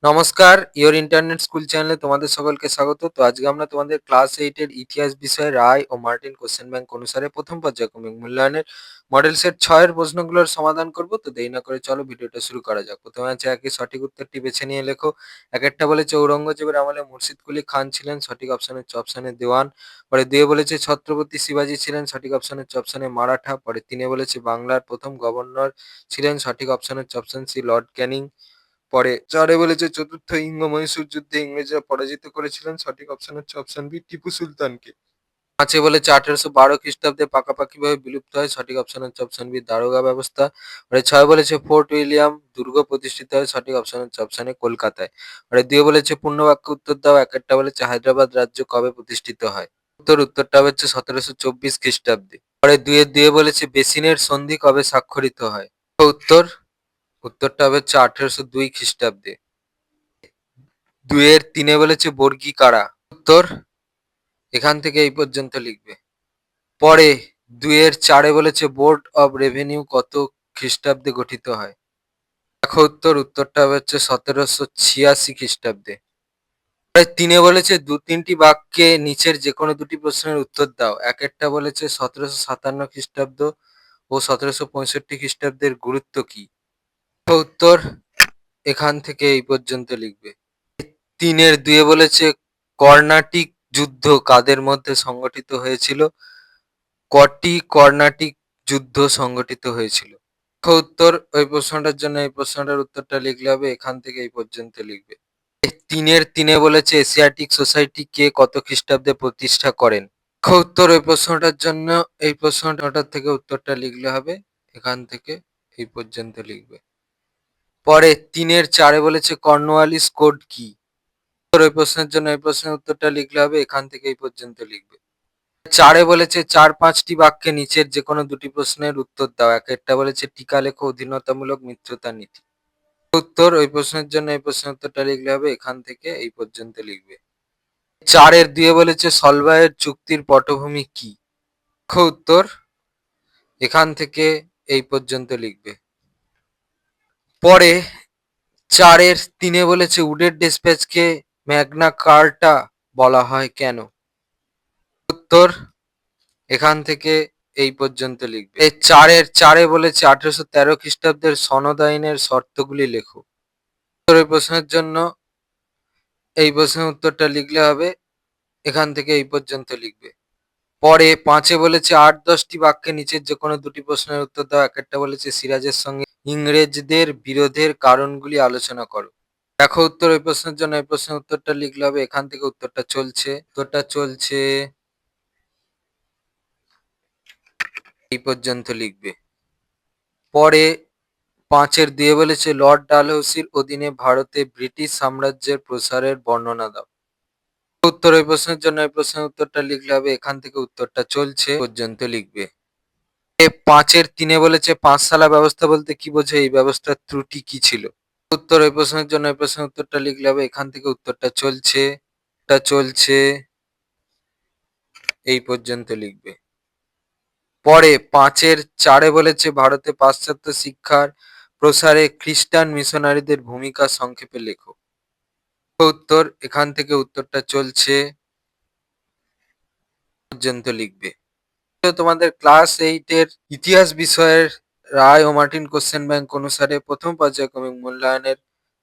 নমস্কার, your internet school চ্যানেলে তোমাদের সকলকে স্বাগত। তো আজকে আমরা তোমাদের ক্লাস 8 এর ইতিহাস বিষয়ে রায় ও মার্টিন কোশ্চেন ব্যাংক অনুসারে প্রথম পর্যায়ক্রমিক মূল্যায়নের মডেল সেট 6 এর প্রশ্নগুলোর সমাধান করব। তো দেরি না করে চলো ভিডিওটা শুরু করা যাক। প্রথমে আছে একই সঠিক উত্তরটি বেছে নিয়ে লেখো। একটা বলেছে ঔরঙ্গজেবের আমলে মুর্শিদ কুলি খান ছিলেন, সঠিক অপশন হচ্ছে অপশনে দেওয়ান। পরে 2 বলেছে ছত্রপতি শিবাজী ছিলেন, সঠিক অপশন হচ্ছে অপশনে মারাঠা। পরে 3 বলেছে বাংলার প্রথম গভর্নর ছিলেন, সঠিক অপশন হচ্ছে অপশন সি লর্ড ক্যানিং। পরে 4 বলেছে চতুর্থ ইঙ্গ-মহীশূর যুদ্ধে ইংরেজরা পরাজিত করেছিলেন, সঠিক অপশন হচ্ছে অপশন বি টিপু সুলতানকে। 5 বলেছে 1812 খ্রিস্টাব্দে পাকাপাকিভাবে বিলুপ্ত হয়, সঠিক অপশন হচ্ছে অপশন বি দারোগা ব্যবস্থা। পরে 6 বলেছে ফোর্ট উইলিয়াম দুর্গ প্রতিষ্ঠিত হয়, সঠিক অপশন হচ্ছে অপশন এ কলকাতায়। পরে 2 বলেছে পূর্ণ বাক্যে উত্তর দাও। একটা বলেছে হায়দ্রাবাদ রাজ্য কবে প্রতিষ্ঠিত হয়। উত্তরটা হচ্ছে 1724 খ্রিস্টাব্দে। পরে 2 বলেছে বেসিনের সন্ধি কবে স্বাক্ষরিত হয়। উত্তর উত্তরটা হচ্ছে 1802 খ্রিস্টাব্দে। 2 বলেছে বর্গী কারা। উত্তর এখান থেকে এই পর্যন্ত লিখবে। পরে 2 বলেছে বোর্ড অব রেভিনিউ কত খ্রিস্টাব্দে গঠিত হয়। দেখো উত্তরটা হচ্ছে 1786 খ্রিস্টাব্দে। পরে 3 বলেছে 2-3টি বাক্যে নিচের যে কোনো দুটি প্রশ্নের উত্তর দাও। একটা বলেছে 1757 খ্রিস্টাব্দ ও 1765 খ্রিস্টাব্দের গুরুত্ব কি। উত্তর এখান থেকে এই পর্যন্ত লিখবে। 3 বলেছে কর্ণাটিক যুদ্ধ কাদের মধ্যে সংগঠিত হয়েছিল। কটি কর্ণাটিক যুদ্ধ সংগঠিত হয়েছিল। উত্তর ওই প্রশ্নটার জন্য এই প্রশ্নটার উত্তরটা লিখলে হবে, এখান থেকে এই পর্যন্ত লিখবে। 3 বলেছে এশিয়াটিক সোসাইটি কে কত খ্রিস্টাব্দে প্রতিষ্ঠা করেন। উত্তর ওই প্রশ্নটার জন্য এই প্রশ্নটার থেকে উত্তরটা লিখলে হবে, এখান থেকে এই পর্যন্ত লিখবে। পরে 3 বলেছে কর্নওয়ালিস কোড কি। ওই প্রশ্নের জন্য এই প্রশ্নের উত্তরটা লিখলে হবে, এখান থেকে এই পর্যন্ত লিখবে। 4 বলেছে 4-5টি বাক্যে নিচের যে কোনো দুটি প্রশ্নের উত্তর দাও। একটা বলেছে টিকা লেখো অধীনতামূলক মিত্রতা নীতি। উত্তর ওই প্রশ্নের জন্য এই প্রশ্নের উত্তরটা লিখলে হবে, এখান থেকে এই পর্যন্ত লিখবে। 4 বলেছে সলভায়ের চুক্তির পটভূমি কি। উত্তর এখান থেকে এই পর্যন্ত লিখবে। পরে 3 বলেছে উডের ডিসপ্যাচকে ম্যাগনা কার্টা বলা হয় কেন। উত্তর এখান থেকে এই পর্যন্ত লিখবে। এই 4 বলেছে 1813 খ্রিস্টাব্দের সনদ আইনের শর্তগুলি লেখো। এই প্রশ্নের জন্য এই প্রশ্নের উত্তরটা লিখলে হবে, এখান থেকে এই পর্যন্ত লিখবে। পরে 5 বলেছে 8-10টি বাক্যে নিচের যে কোনো দুটি প্রশ্নের উত্তর দাও। একটা বলেছে সিরাজের সঙ্গে ইংরেজদের বিরোধের কারণগুলি আলোচনা করো। দেখো ওই প্রশ্নের জন্য এই প্রশ্নের উত্তরটা লিখলে হবে, এখান থেকে উত্তরটা চলছে এই পর্যন্ত লিখবে। পরে 5 বলেছে লর্ড ডালহৌসির অধীনে ভারতে ব্রিটিশ সাম্রাজ্যের প্রসারের বর্ণনা দাও। ওই প্রশ্নের জন্য এই প্রশ্নের উত্তরটা লিখলে হবে, এখান থেকে উত্তরটা চলছে পর্যন্ত লিখবে। 5 বলেছে পাঁচশালা ব্যবস্থা বলতে কি বোঝে, এই ব্যবস্থার ত্রুটি কি ছিল। ওই প্রশ্নের জন্য এই প্রশ্নের উত্তরটা লিখলে হবে, এখান থেকে উত্তরটা চলছে এই পর্যন্ত লিখবে। পরে 4 বলেছে ভারতে পাশ্চাত্য শিক্ষার প্রসারে খ্রিস্টান মিশনারিদের ভূমিকা সংক্ষেপে লেখো। উত্তর এখান থেকে উত্তরটা চলছে পর্যন্ত লিখবে। তোমাদের ক্লাস 8 এর ইতিহাস বিষয়ের রায় ও মার্টিন কোশ্চেন ব্যাংক অনুসারে প্রথম পর্যায়ক্রমিক মূল্যায়নের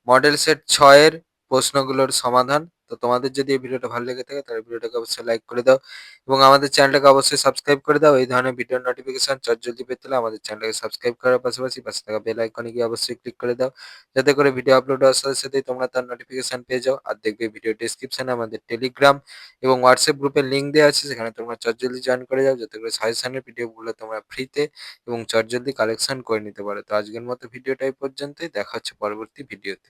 মডেল সেট 6 এর প্রশ্নগুলোর সমাধান। তো তোমাদের যদি এই ভিডিওটা ভালো লেগে থাকে তাহলে ভিডিওটাকে অবশ্যই লাইক করে দাও এবং আমাদের চ্যানেলটাকে অবশ্যই সাবস্ক্রাইব করে দাও। এই ধরনের ভিডিও নোটিফিকেশন জলদি পেতে হলে আমাদের চ্যানেলটাকে সাবস্ক্রাইব করার পাশাপাশি পাশে থাকা বেল আইকনে গিয়ে অবশ্যই ক্লিক করে দাও, যাতে করে ভিডিও আপলোড হওয়ার সাথে সাথেই তোমরা তার নোটিফিকেশন পেয়ে যাও। আর দেখবে ভিডিও ডেসক্রিপশনে আমাদের টেলিগ্রাম এবং হোয়াটসঅ্যাপ গ্রুপের লিঙ্ক দেওয়া আছে, সেখানে তোমরা জলদি জয়েন করে যাও, যাতে করে সাজেশনের ভিডিওগুলো তোমরা ফ্রিতে এবং জলদি কালেকশন করে নিতে পারো। তো আজকের মতো ভিডিওটা এই পর্যন্তই, দেখা হচ্ছে পরবর্তী ভিডিওতে।